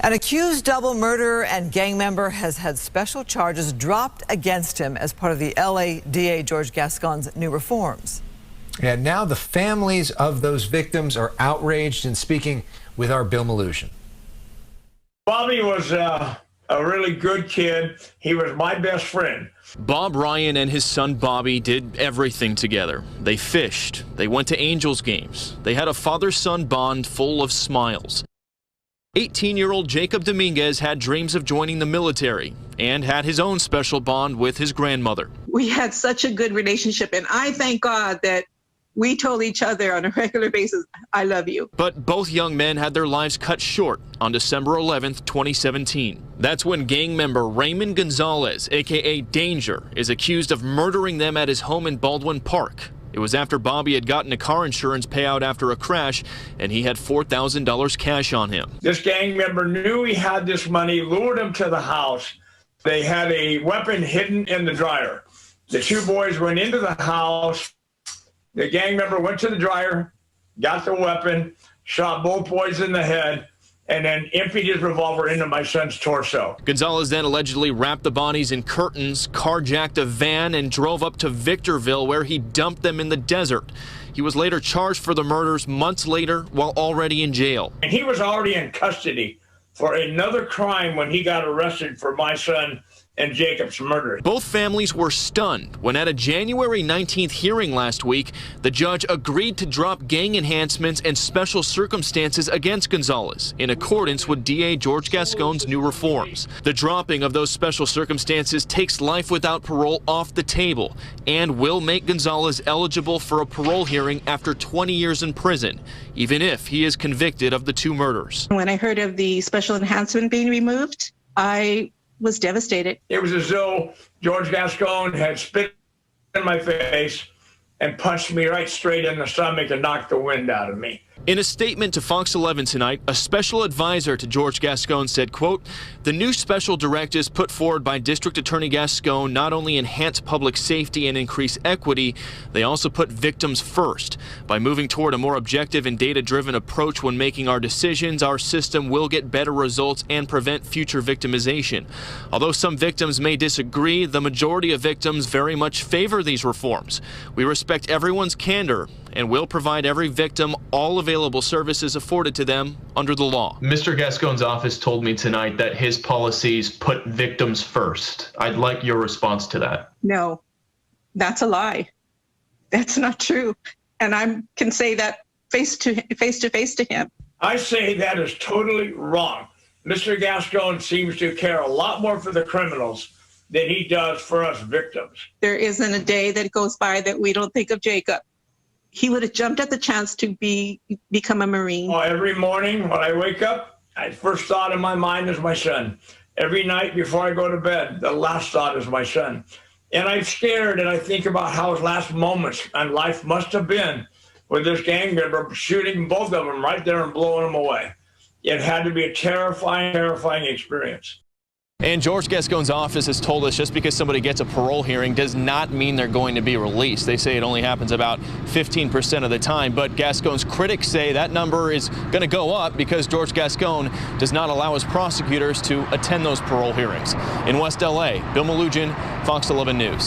An accused double murderer and gang member has had special charges dropped against him as part of the LA DA George Gascon's new reforms. And now the families of those victims are outraged and speaking with our Bill Malusian. Bobby was a really good kid. He was my best friend. Bob Ryan and his son Bobby did everything together. They fished. They went to Angels games. They had a father-son bond full of smiles. 18-year-old Jacob Dominguez had dreams of joining the military and had his own special bond with his grandmother. We had such a good relationship, and I thank God that we told each other on a regular basis, I love you. But both young men had their lives cut short on December 11th, 2017. That's when gang member Raymond Gonzalez, a.k.a. Danger, is accused of murdering them at his home in Baldwin Park. It was after Bobby had gotten a car insurance payout after a crash, and he had $4,000 cash on him. This gang member knew he had this money, lured him to the house. They had a weapon hidden in the dryer. The two boys went into the house. The gang member went to the dryer, got the weapon, shot both boys in the head, and then emptied his revolver into my son's torso. Gonzalez then allegedly wrapped the bodies in curtains, carjacked a van, and drove up to Victorville, where he dumped them in the desert. He was later charged for the murders months later while already in jail. And he was already in custody for another crime when he got arrested for my son and Jacob's murder. Both families were stunned when at a January 19th hearing last week, the judge agreed to drop gang enhancements and special circumstances against Gonzalez in accordance with DA George Gascon's new reforms. The dropping of those special circumstances takes life without parole off the table and will make Gonzalez eligible for a parole hearing after 20 years in prison, even if he is convicted of the two murders. When I heard of the special enhancement being removed, I was devastated. It was as though George Gascon had spit in my face and punched me right straight in the stomach and knocked the wind out of me. In a statement to Fox 11 tonight, a special advisor to George Gascon said, quote, "The new special directives put forward by District Attorney Gascon not only enhance public safety and increase equity, they also put victims first. By moving toward a more objective and data-driven approach when making our decisions, our system will get better results and prevent future victimization. Although some victims may disagree, the majority of victims very much favor these reforms. We respect everyone's candor and will provide every victim all available services afforded to them under the law." Mr. Gascon's office told me tonight that his policies put victims first. I'd like your response to that. No, that's a lie. That's not true. And I can say that face to face to him. I say that is totally wrong. Mr. Gascon seems to care a lot more for the criminals than he does for us victims. There isn't a day that goes by that we don't think of Jacob. He would have jumped at the chance to become a Marine. Oh, every morning when I wake up, the first thought in my mind is my son. Every night before I go to bed, the last thought is my son. And I'm scared, and I think about how his last moments in life must have been with this gang member shooting both of them right there and blowing them away. It had to be a terrifying, terrifying experience. And George Gascon's office has told us just because somebody gets a parole hearing does not mean they're going to be released. They say it only happens about 15% of the time, but Gascon's critics say that number is going to go up because George Gascon does not allow his prosecutors to attend those parole hearings. In West LA, Bill Malusian, Fox 11 News.